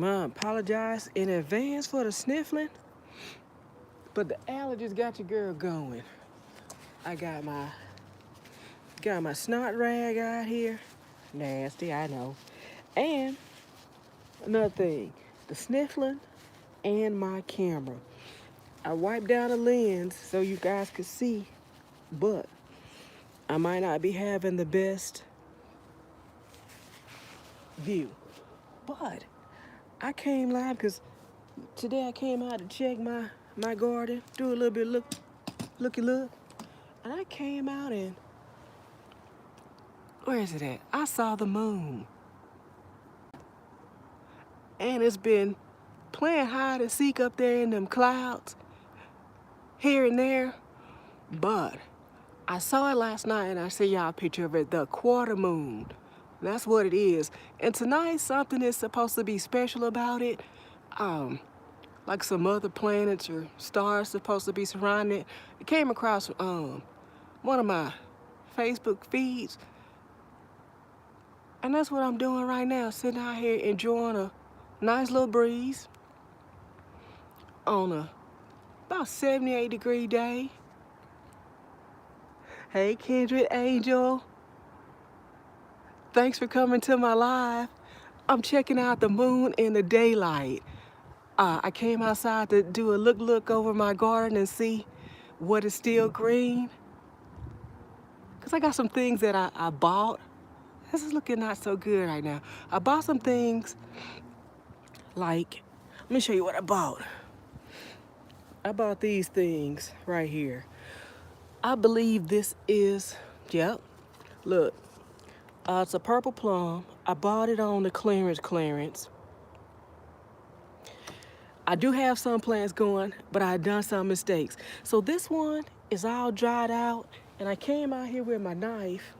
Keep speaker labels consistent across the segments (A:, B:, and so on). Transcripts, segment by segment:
A: I apologize in advance for the sniffling, but the allergies got your girl going. I got my snot rag out here. Nasty, I know. And another thing, the sniffling and my camera. I wiped down the lens so you guys could see, but I might not be having the best view. But I came live because today I came out to check my garden, do a little bit of looky look. And I came out and, where is it at? I saw the moon. And it's been playing hide and seek up there in them clouds, here and there. But I saw it last night and I sent y'all a picture of it, the quarter moon. That's what it is. And tonight, something is supposed to be special about it. Like some other planets or stars supposed to be surrounding it. It came across one of my Facebook feeds. And that's what I'm doing right now, sitting out here enjoying a nice little breeze on a about 78-degree day. Hey, Kindred Angel. Thanks for coming to my live. I'm checking out the moon in the daylight. I came outside to do a look over my garden and see what is still green. Cause I got some things that I bought. This is looking not so good right now. I bought some things like, let me show you what I bought. I bought these things right here. I believe this is, yep, look. It's a purple plum. I bought it on the clearance. I do have some plants going, but I've done some mistakes. So this one is all dried out, and I came out here with my knife.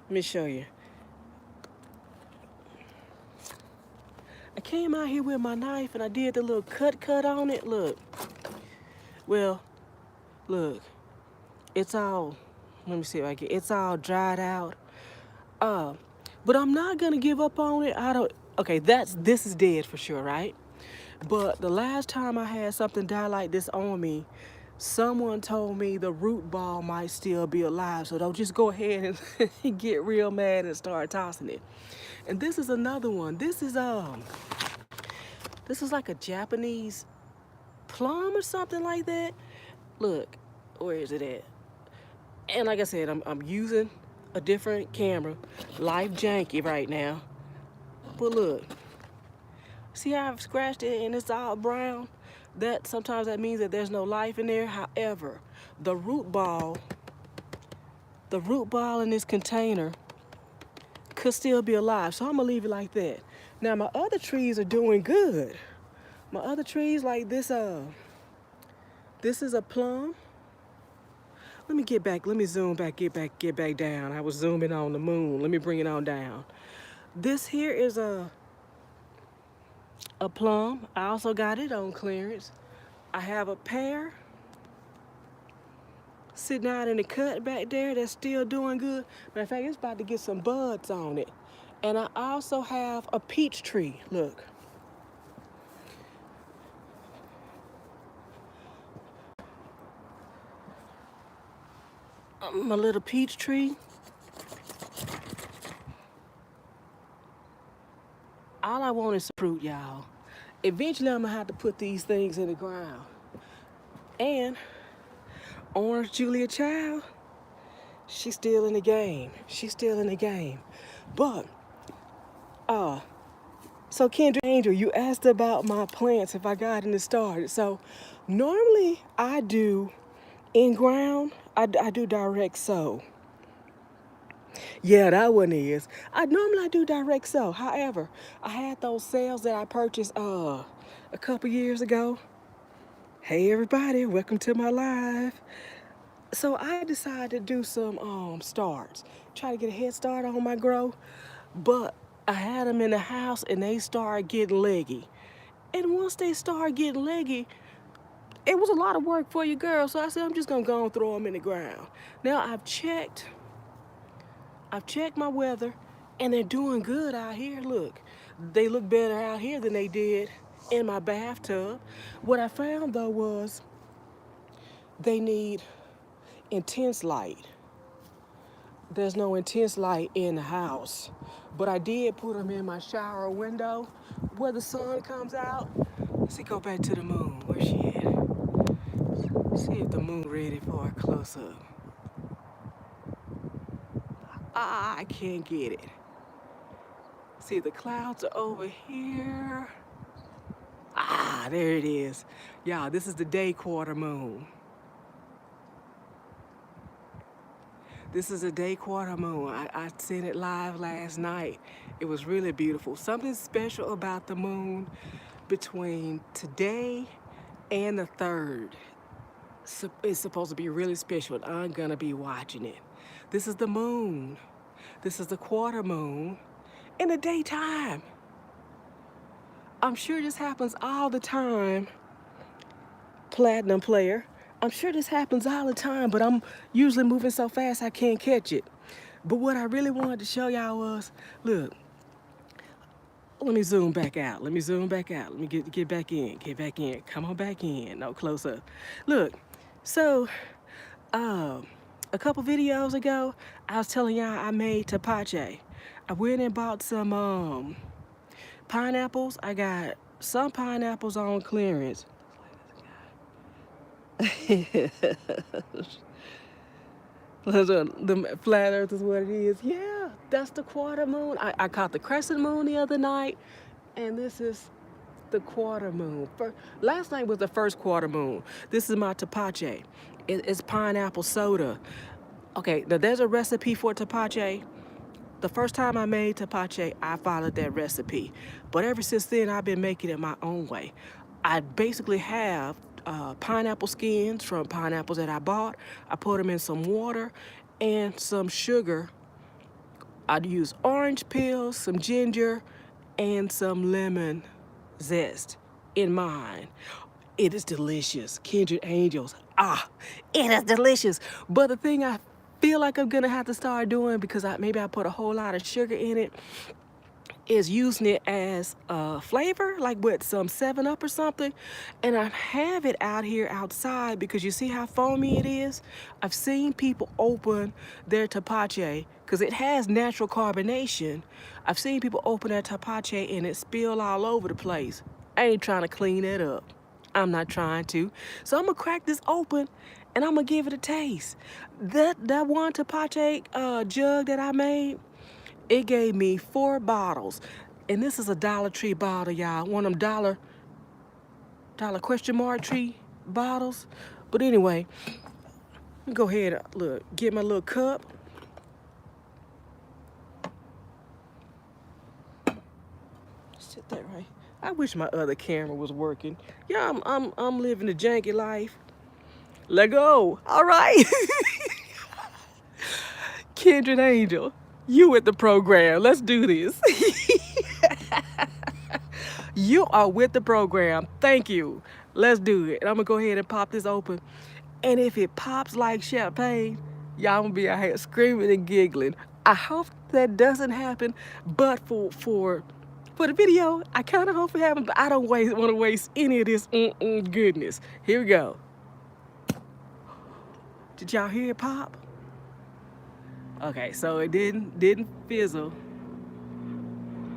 A: Let me show you. I came out here with my knife, and I did the little cut on it. Look. Well, look. It's all, let me see if I can, it's all dried out. But I'm not gonna give up on it. Okay, this is dead for sure, right? But the last time I had something die like this on me, someone told me the root ball might still be alive. So don't just go ahead and get real mad and start tossing it. And this is another one. This is like a Japanese plum or something like that. Look, where is it at? And like I said, I'm using a different camera, life janky right now. But look, see how I've scratched it and it's all brown? Sometimes that means that there's no life in there. However, the root ball in this container could still be alive. So I'm gonna leave it like that. Now my other trees are doing good. My other trees like this is a plum. Let me get back, let me zoom back, get back down. I was zooming on the moon. Let me bring it on down. This here is a plum. I also got it on clearance. I have a pear sitting out in the cut back there that's still doing good. Matter of fact, it's about to get some buds on it. And I also have a peach tree, look. My little peach tree. All I want is fruit, y'all. Eventually, I'm gonna have to put these things in the ground. And Orange Julia Child, she's still in the game. She's still in the game. But, so Kendra Angel, you asked about my plants, if I got any started. So normally I do in ground, I do direct sow. Yeah, that one is. I normally do direct sow. However, I had those sales that I purchased a couple years ago. Hey everybody, welcome to my live. So I decided to do some starts, try to get a head start on my grow, but I had them in the house and they started getting leggy. And once they started getting leggy, it was a lot of work for you girls. So I said, I'm just gonna go and throw them in the ground. Now I've checked my weather and they're doing good out here. Look, They look better out here than they did in my bathtub. What I found though was they need intense light. There's no intense light in the house, but I did put them in my shower window where the sun comes out. Let's see, go back to the moon. Where's she at? See if the moon ready for a close up. Ah, I can't get it. See, the clouds are over here. Ah, there it is. Y'all, this is the day quarter moon. This is a day quarter moon. I seen it live last night. It was really beautiful. Something special about the moon between today and the 3rd. It's supposed to be really special, and I'm gonna be watching it. This is the moon. This is the quarter moon in the daytime. I'm sure this happens all the time, platinum player. I'm sure this happens all the time, but I'm usually moving so fast I can't catch it. But what I really wanted to show y'all was, look, let me zoom back out. Let me zoom back out. Let me get back in. Get back in. Come on back in. No, close up. Look, so a couple videos ago, I was telling y'all I made tapache. I went and bought some pineapples. I got some pineapples on clearance. The flat earth is what it is. Yeah, that's the quarter moon. I caught the crescent moon the other night, and this is the quarter moon. Last night was the first quarter moon. This is my tapache. It's pineapple soda. Okay, now there's a recipe for tapache. The first time I made tapache, I followed that recipe. But ever since then, I've been making it my own way. I basically have pineapple skins from pineapples that I bought. I put them in some water and some sugar. I'd use orange peels, some ginger, and some lemon zest in mine. It is delicious. Kindred angels. Ah, it is delicious. But the thing I feel like I'm gonna have to start doing, because maybe I put a whole lot of sugar in it, is using it as a flavor, like with some 7-Up or something. And I have it out here outside because you see how foamy it is? I've seen people open their tapache, because it has natural carbonation. I've seen people open their tapache and it spill all over the place. I ain't trying to clean it up. I'm not trying to. So I'm gonna crack this open and I'm gonna give it a taste. That one tapache jug that I made, it gave me 4 bottles. And this is a Dollar Tree bottle, y'all. One of them dollar question mark tree bottles. But anyway, let me go ahead and look, get my little cup. Sit that right. I wish my other camera was working. Yeah, I'm living a janky life. Let go. All right. Kindred angel, you with the program. Let's do this. You are with the program. Thank you. Let's do it. And I'm gonna go ahead and pop this open. And if it pops like champagne, y'all gonna be out here screaming and giggling. I hope that doesn't happen, but for the video, I kind of hope it happens, but I don't want to waste any of this goodness. Here we go. Did y'all hear it pop? Okay, so it didn't fizzle.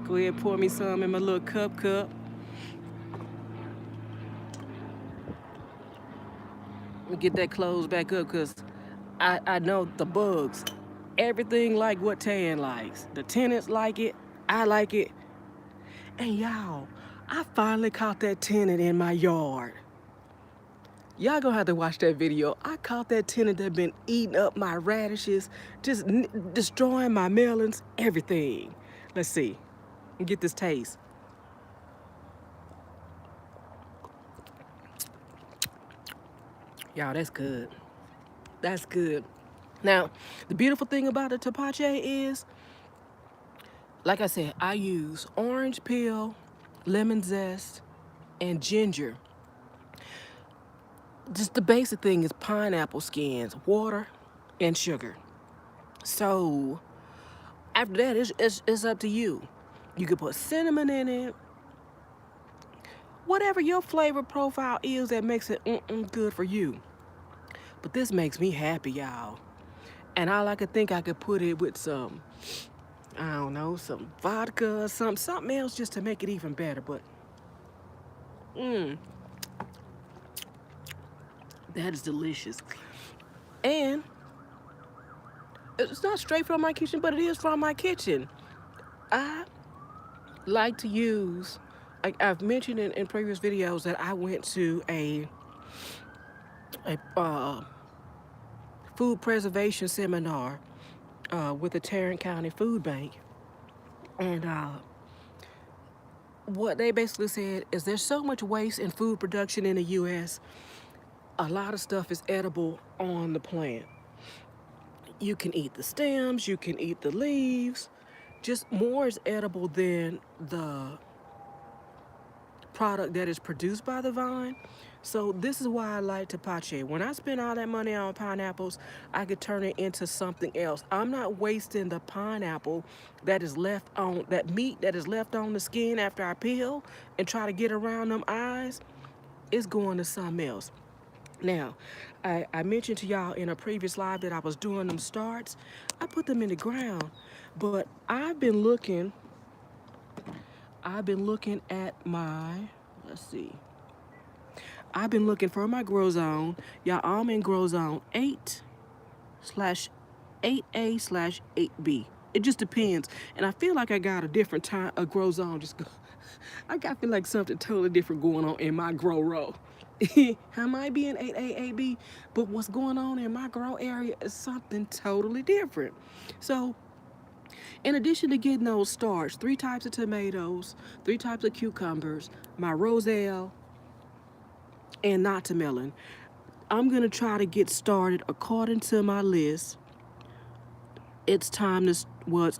A: Go ahead and pour me some in my little cup. Let me get that closed back up, because I know the bugs. Everything like what Tan likes. The tenants like it. I like it. And y'all, I finally caught that tenant in my yard. Y'all gonna have to watch that video. I caught that tenant that been eating up my radishes, just destroying my melons, everything. Let's see. Get this taste. Y'all, that's good. That's good. Now, the beautiful thing about the tapache is, like I said, I use orange peel, lemon zest, and ginger. Just the basic thing is pineapple skins, water, and sugar. So after that, it's up to you. You could put cinnamon in it. Whatever your flavor profile is that makes it good for you. But this makes me happy, y'all. And all I could think I could put it with some, I don't know, some vodka or something else just to make it even better. But that is delicious. And it's not straight from my kitchen, but it is from my kitchen. I like to use, I've mentioned in previous videos that I went to a food preservation seminar with the Tarrant County Food Bank. And what they basically said is there's so much waste in food production in the U.S. A lot of stuff is edible on the plant. You can eat the stems, you can eat the leaves. Just more is edible than the product that is produced by the vine. So this is why I like tapache. When I spend all that money on pineapples, I could turn it into something else. I'm not wasting the pineapple that is left on, that meat that is left on the skin after I peel and try to get around them eyes. It's going to something else. Now, I mentioned to y'all in a previous live that I was doing them starts. I put them in the ground, but I've been looking at my, let's see. I've been looking for my grow zone. Y'all, I'm in grow zone 8/8A/8B. It just depends. And I feel like I got a different time, a grow zone. Feel like something totally different going on in my grow row. I might be in 8A8B, but what's going on in my grow area is something totally different. So in addition to getting those starts, 3 types of tomatoes, 3 types of cucumbers, my roselle, and natamelon, I'm going to try to get started according to my list. It's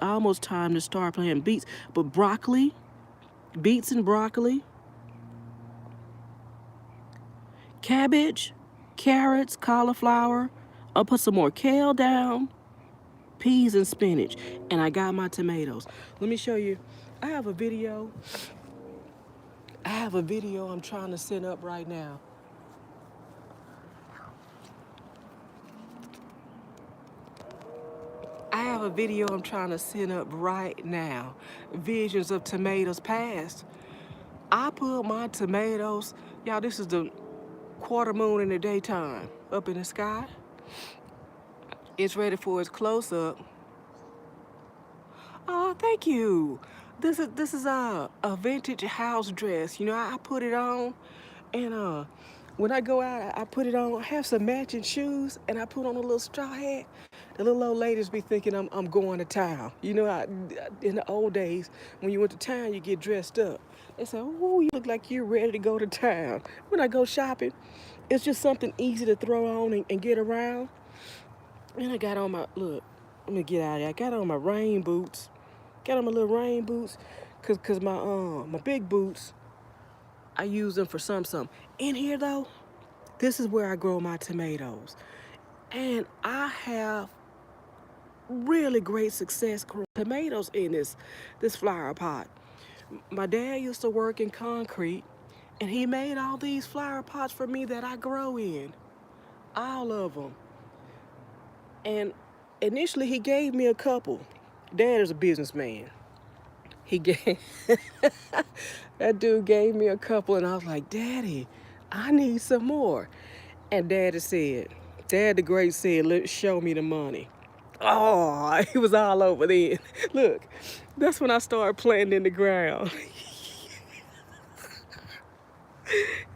A: almost time to start planting beets. But beets and broccoli, cabbage, carrots, cauliflower. I'll put some more kale down, peas and spinach. And I got my tomatoes. Let me show you. I have a video I'm trying to set up right now. I have a video I'm trying to set up right now. Visions of tomatoes past. I put my tomatoes, y'all, this is the quarter moon in the daytime up in the sky. It's ready for its close-up. Oh, thank you. This is a vintage house dress. You know, I put it on, and when I go out, I put it on. I have some matching shoes, and I put on a little straw hat. The little old ladies be thinking I'm going to town. You know, in the old days, when you went to town, you get dressed up. They say, "Oh, you look like you're ready to go to town." When I go shopping, it's just something easy to throw on and get around. And I got on my look. Let me get out of here. I got on my rain boots. Got on my little rain boots, cause my big boots, I use them for some. In here though, this is where I grow my tomatoes, and I have really great success growing tomatoes in this flower pot. My dad used to work in concrete, and he made all these flower pots for me that I grow in, all of them. And initially he gave me a couple. Dad is a businessman. He gave that dude gave me a couple, and I was like, "Daddy, I need some more." And Daddy said, "Dad the Great said, let show me the money." Oh, it was all over then. Look, that's when I started planting in the ground.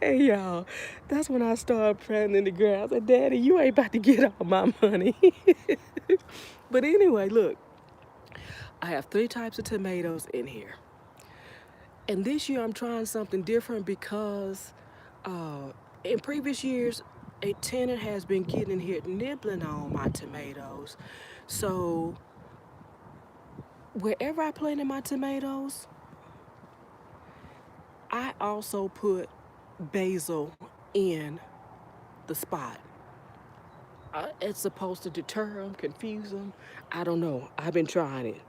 A: Hey y'all, that's when I started planting in the ground. I said, "Daddy, you ain't about to get all my money." But anyway, look, I have 3 types of tomatoes in here. And this year I'm trying something different because in previous years, a tenant has been getting in here nibbling on my tomatoes. So wherever I planted my tomatoes, I also put basil in the spot. It's supposed to deter them, confuse them. I don't know. I've been trying it.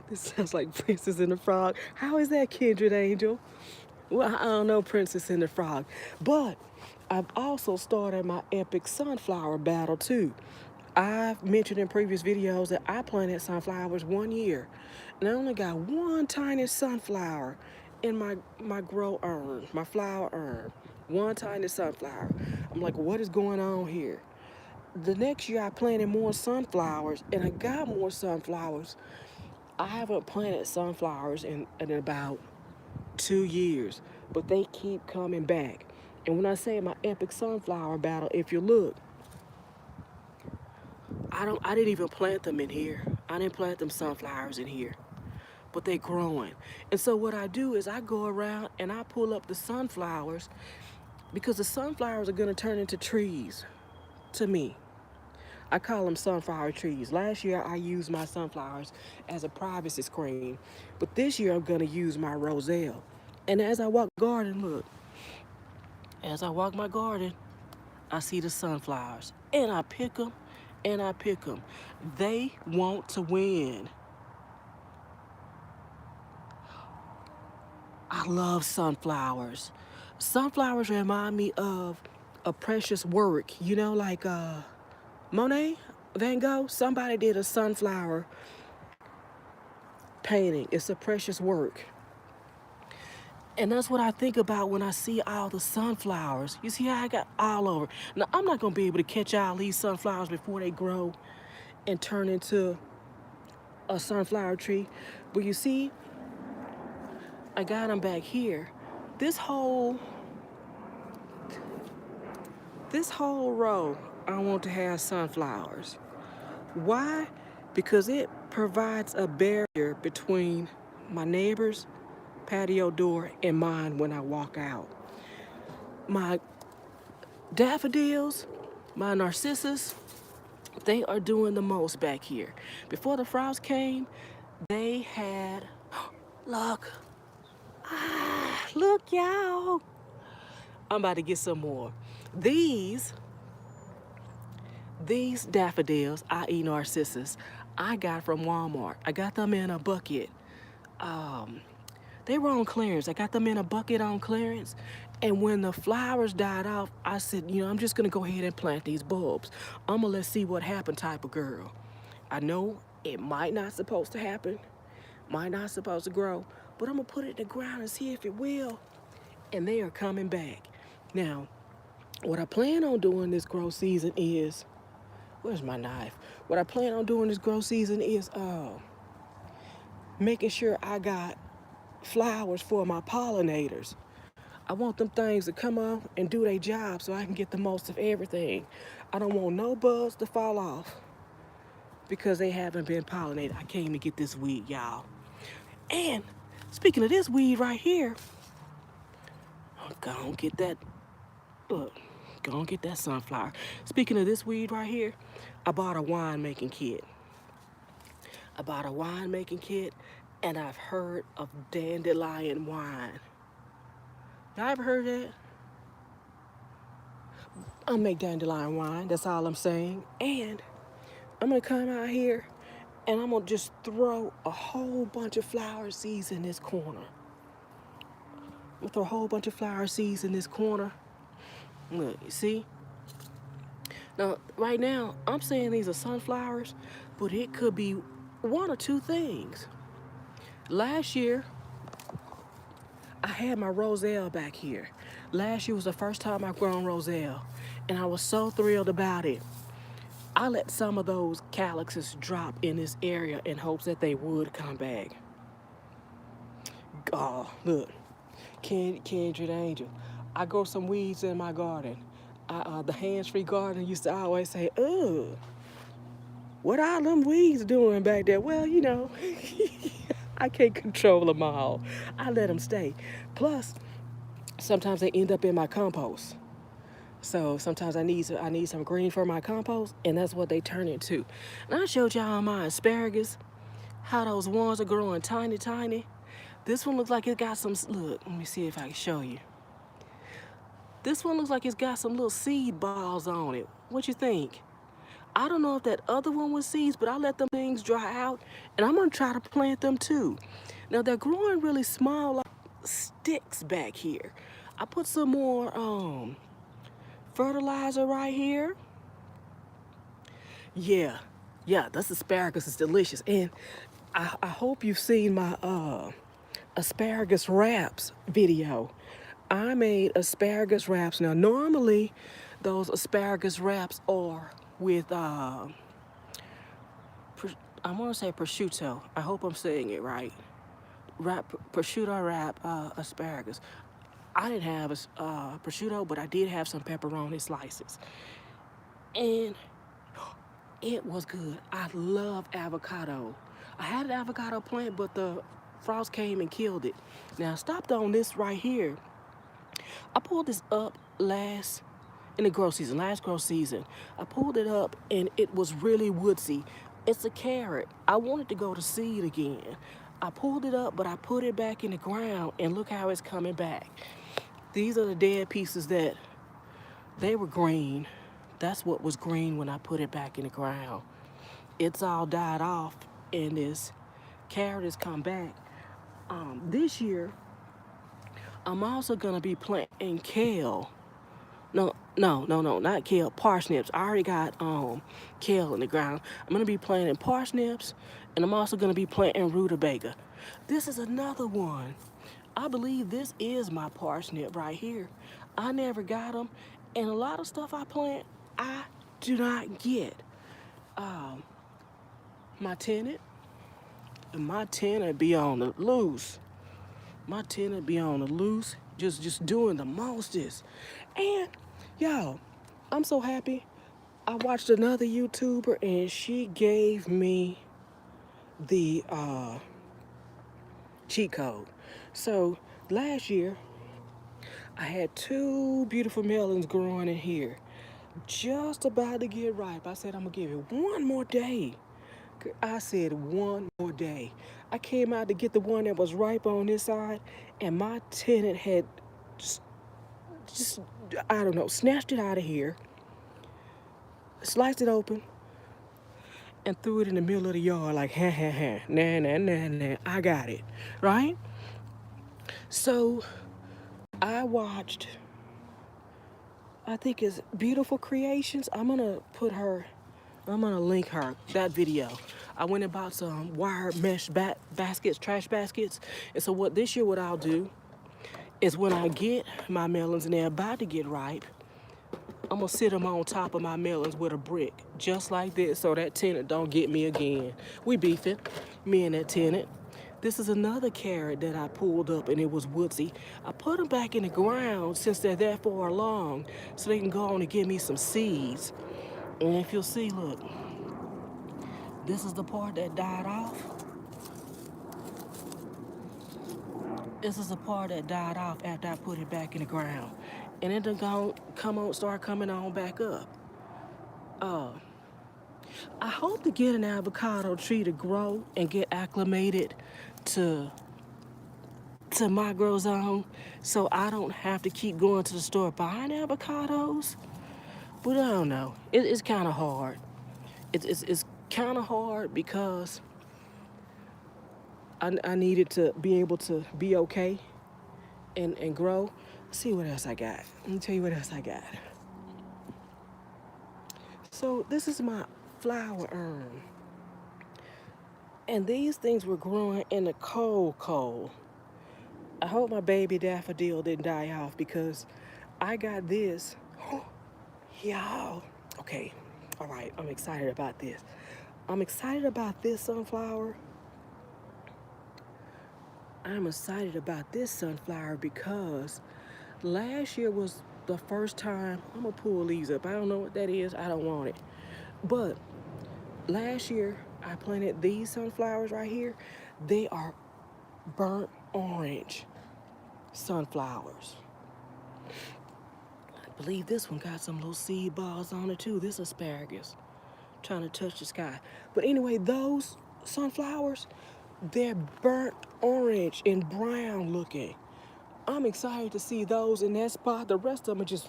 A: This sounds like Princess and the Frog. How is that, Kindred Angel? Well, I don't know Princess and the Frog. But I've also started my epic sunflower battle too. I've mentioned in previous videos that I planted sunflowers 1 year. And I only got one tiny sunflower in my grow urn, my flower urn. One tiny sunflower. I'm like, what is going on here? The next year I planted more sunflowers and I got more sunflowers. I haven't planted sunflowers in about 2 years, but they keep coming back. And when I say my epic sunflower battle, if you look, I didn't even plant them in here. I didn't plant them sunflowers in here, but they growing. And so what I do is I go around and I pull up the sunflowers because the sunflowers are gonna turn into trees to me. I call them sunflower trees. Last year I used my sunflowers as a privacy screen, but this year I'm gonna use my roselle. And as I walk garden, look, as I walk my garden, I see the sunflowers and I pick them and I pick them. They want to win. I love sunflowers. Sunflowers remind me of a precious work, you know, like Monet, Van Gogh. Somebody did a sunflower painting. It's a precious work. And that's what I think about when I see all the sunflowers. You see how I got all over. Now, I'm not going to be able to catch all these sunflowers before they grow and turn into a sunflower tree. But you see, I got them back here. This whole row, I want to have sunflowers. Why? Because it provides a barrier between my neighbor's patio door and mine when I walk out. My daffodils, my narcissus, they are doing the most back here. Before the frost came, they had, look, look y'all. I'm about to get some more. These daffodils, i.e. narcissus, I got from Walmart. I got them in a bucket. They were on clearance. I got them in a bucket on clearance. And when the flowers died off, I said, you know, I'm just gonna go ahead and plant these bulbs. I'm gonna let's see what happened type of girl. I know it might not supposed to happen, might not supposed to grow, but I'm gonna put it in the ground and see if it will. And they are coming back. Now, what I plan on doing this grow season is, where's my knife? What I plan on doing this grow season is making sure I got flowers for my pollinators. I want them things to come up and do their job so I can get the most of everything. I don't want no buds to fall off because they haven't been pollinated. I came to get this weed, y'all. And speaking of this weed right here, go on get that, look, go on get that sunflower. Speaking of this weed right here, I bought a winemaking kit. And I've heard of dandelion wine. Y'all ever heard that? I'll make dandelion wine, that's all I'm saying. And I'm gonna come out here and I'm gonna just throw a whole bunch of flower seeds in this corner. I'm gonna throw a whole bunch of flower seeds in this corner. Look, you see? Now, right now, I'm saying these are sunflowers, but it could be one or two things. Last year, I had my roselle back here. Last year was the first time I've grown roselle, and I was so thrilled about it. I let some of those calyxes drop in this area in hopes that they would come back. Oh, look, Kindred Angel. I grow some weeds in my garden. The hands-free garden used to always say, ugh, what are them weeds doing back there? Well, you know, I can't control them all. I let them stay. Plus, sometimes they end up in my compost. So sometimes I need some green for my compost, and that's what they turn into. And I showed y'all my asparagus, how those ones are growing tiny, tiny. This one looks like it got some, look, let me see if I can show you. This one looks like it's got some little seed balls on it. What you think? I don't know if that other one was seeds, but I let them things dry out, and I'm gonna try to plant them too. Now they're growing really small, like sticks back here. I put some more fertilizer right here. Yeah, yeah, this asparagus is delicious, and I hope you've seen my asparagus wraps video. I made asparagus wraps. Now normally, those asparagus wraps are with I want to say prosciutto. I hope I'm saying it right. Wrap prosciutto wrap asparagus. I didn't have prosciutto, but I did have some pepperoni slices, and it was good. I love avocado. I had an avocado plant, but the frost came and killed it. Now I stopped on this right here. I pulled this up in the last grow season. I pulled it up and it was really woodsy. It's a carrot. I wanted to go to seed again. I pulled it up, but I put it back in the ground, and look how it's coming back. These are the dead pieces that they were green. That's what was green when I put it back in the ground. It's all died off, and this carrot has come back. This year, I'm also gonna be planting kale. No, not kale, parsnips. I already got kale in the ground. I'm gonna be planting parsnips, and I'm also gonna be planting rutabaga. This is another one. I believe this is my parsnip right here. I never got them, and a lot of stuff I plant, I do not get. My tenant be on the loose. My tenant be on the loose, just doing the mostest. And y'all, I'm so happy. I watched another YouTuber and she gave me the cheat code. So last year, I had 2 beautiful melons growing in here, just about to get ripe. I said I'm gonna give it one more day. I said one more day. I came out to get the one that was ripe on this side, and my tenant had just I don't know, snatched it out of here, sliced it open, and threw it in the middle of the yard like, ha ha ha, nah, I got it, right? So I watched, I think it's Beautiful Creations. I'm gonna link that video. I went and bought some wire mesh baskets, trash baskets. And so what I'll do is when I get my melons and they're about to get ripe, I'm gonna sit them on top of my melons with a brick, just like this, so that tenant don't get me again. We beefing, me and that tenant. This is another carrot that I pulled up and it was woodsy. I put them back in the ground since they're that far along so they can go on and give me some seeds. And if you'll see, look, this is the part that died off. This is the part that died off after I put it back in the ground. And it done start coming on back up. I hope to get an avocado tree to grow and get acclimated to my grow zone so I don't have to keep going to the store buying avocados. But I don't know. It's kind of hard. It's kind of hard because I needed to be able to be okay and grow. Let's see what else I got. Let me tell you what else I got. So this is my flower urn. And these things were growing in the cold. I hope my baby daffodil didn't die off because I got this. Y'all. Okay. All right. I'm excited about this. I'm excited about this sunflower. I'm excited about this sunflower because last year was the first time. I'm going to pull these up. I don't know what that is. I don't want it. But last year, I planted these sunflowers right here. They are burnt orange sunflowers. I believe this one got some little seed balls on it too. This asparagus. Trying to touch the sky. But anyway, those sunflowers, they're burnt orange and brown looking. I'm excited to see those in that spot. The rest of them are just,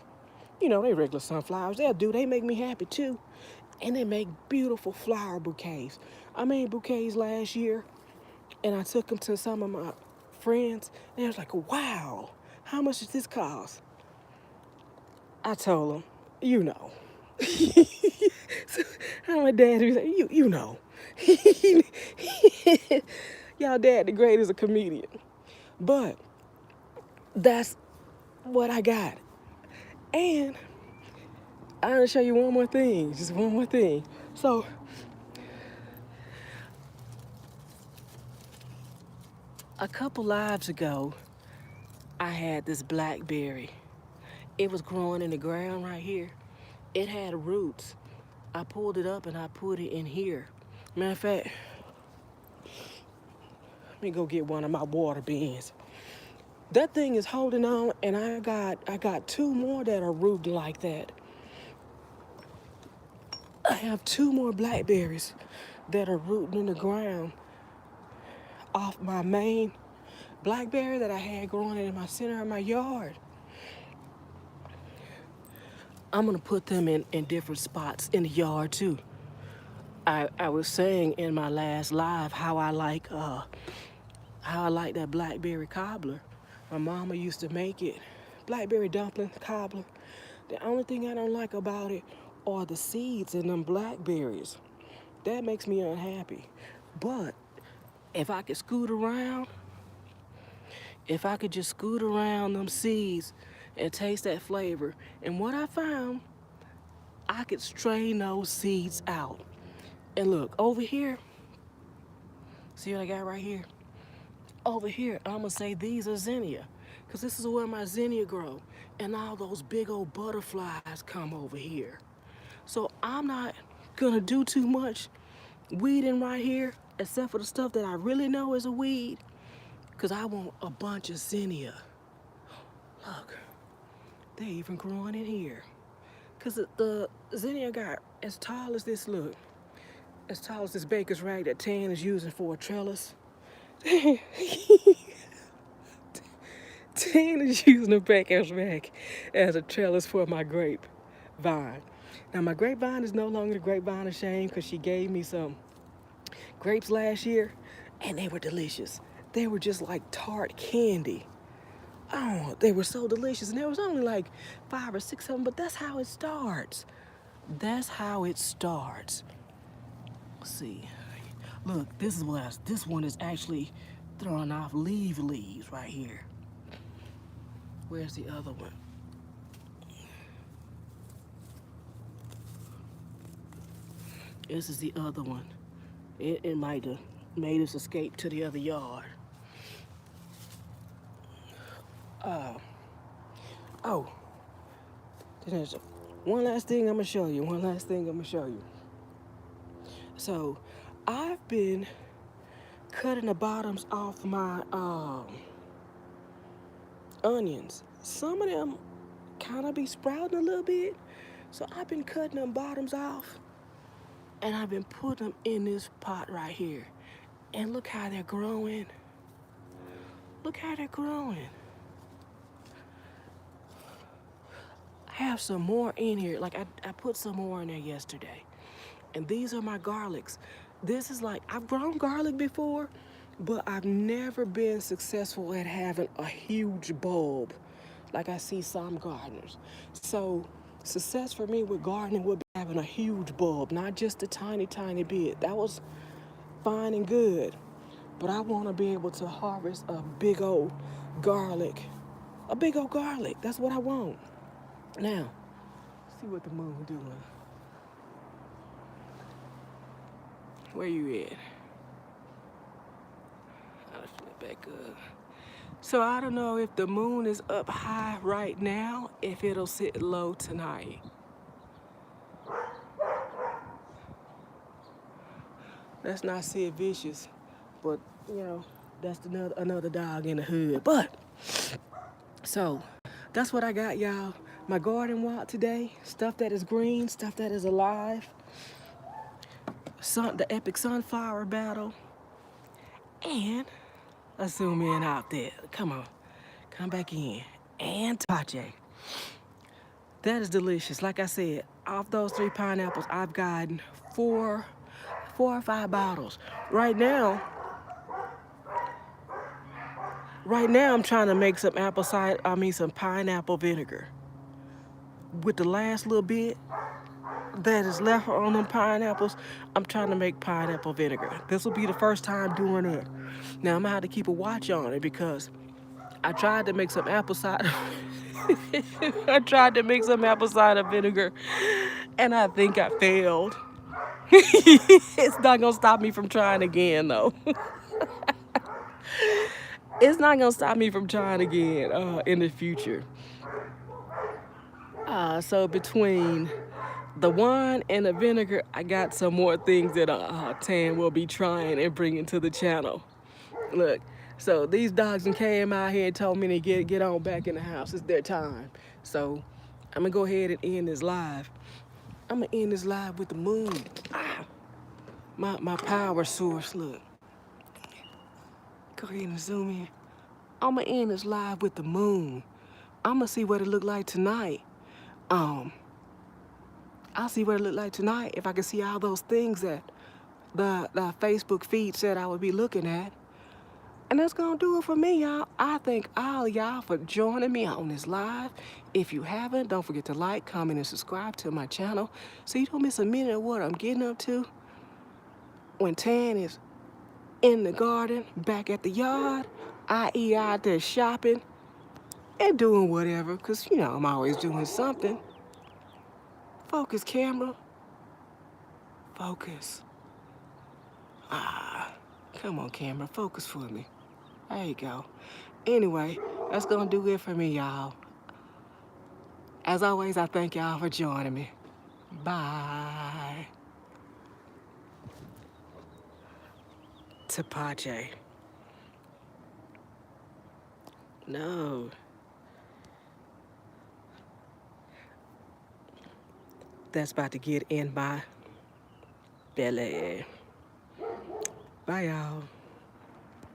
A: they regular sunflowers. They make me happy too. and they make beautiful flower bouquets. I made bouquets last year, and I took them to some of my friends, and they was like, wow, how much does this cost? I told them, you know. So, how my dad was like, you know. Y'all dad the great is a comedian. But that's what I got. And I'm gonna show you one more thing, just one more thing. So a couple lives ago, I had this blackberry. It was growing in the ground right here. It had roots. I pulled it up and I put it in here. Matter of fact, let me go get one of my water bins. That thing is holding on, and I got two more that are rooted like that. I have two more blackberries that are rooting in the ground off my main blackberry that I had growing in my center of my yard. I'm gonna put them in different spots in the yard too. I was saying in my last live how I like that blackberry cobbler. My mama used to make it. Blackberry dumpling cobbler. The only thing I don't like about it are the seeds in them blackberries. That makes me unhappy. But if I could scoot around, if I could just scoot around them seeds and taste that flavor, and what I found, I could strain those seeds out. And look, over here, see what I got right here? Over here, I'm gonna say these are zinnia, because this is where my zinnia grow, and all those big old butterflies come over here. So I'm not gonna do too much weeding right here, except for the stuff that I really know is a weed, because I want a bunch of zinnia. Look, they even growing in here. Because the zinnia got as tall as this, look, as tall as this baker's rag that Tan is using for a trellis. Tan is using a baker's rag as a trellis for my grapevine. Now my grapevine is no longer the grapevine of shame, because she gave me some grapes last year, and they were delicious. They were just like tart candy. Oh, they were so delicious, and there was only like 5 or 6 of them, but that's how it starts. That's how it starts. Let's see. Look, this one is actually throwing off leaves right here. Where's the other one? This is the other one. It might have made its escape to the other yard. Oh, there's one last thing I'm gonna show you. So, I've been cutting the bottoms off my onions. Some of them kind of be sprouting a little bit, so I've been cutting them bottoms off, and I've been putting them in this pot right here. And look how they're growing. Look how they're growing. I have some more in here. Like I put some more in there yesterday. And these are my garlics. This is like, I've grown garlic before, but I've never been successful at having a huge bulb like I see some gardeners. So success for me with gardening would be having a huge bulb, not just a tiny, tiny bit. That was fine and good, but I want to be able to harvest a big old garlic. A big old garlic. That's what I want. Now, see what the moon doing. Where you at? I'll flip back up. So I don't know if the moon is up high right now, if it'll sit low tonight. Let's not say it vicious, but you know, that's another dog in the hood. But, so, that's what I got, y'all. My garden walk today, stuff that is green, stuff that is alive. The epic sunflower battle. And let's zoom in out there. Come on, come back in. And Tache. That is delicious. Like I said, off those 3 pineapples, I've gotten four or 5 bottles. Right now, I'm trying to make some some pineapple vinegar. With the last little bit that is left on them pineapples, I'm trying to make pineapple vinegar. This will be the first time doing it. Now I'm gonna have to keep a watch on it because I tried to make some apple cider. I tried to make some apple cider vinegar, and I think I failed. It's not gonna stop me from trying again, though. It's not gonna stop me from trying again in the future. So between the wine and the vinegar, I got some more things that Tan will be trying and bringing to the channel. Look, so these dogs came out here and told me to get on back in the house. It's their time. So I'm gonna go ahead and end this live. I'm gonna end this live with the moon. My power source, look. Go ahead and zoom in. I'm gonna end this live with the moon. I'm gonna see what it look like tonight. I'll see what it look like tonight if I can see all those things that the Facebook feed said I would be looking at. And that's gonna do it for me, y'all. I thank all y'all for joining me on this live. If you haven't, don't forget to like, comment, and subscribe to my channel so you don't miss a minute of what I'm getting up to when Tan is in the garden, back at the yard, i.e. out there shopping and doing whatever, because, you know, I'm always doing something. Focus, camera. Focus. Come on, camera. Focus for me. There you go. Anyway, that's gonna do it for me, y'all. As always, I thank y'all for joining me. Bye. Tapache. No. That's about to get in my belly. Bye, y'all.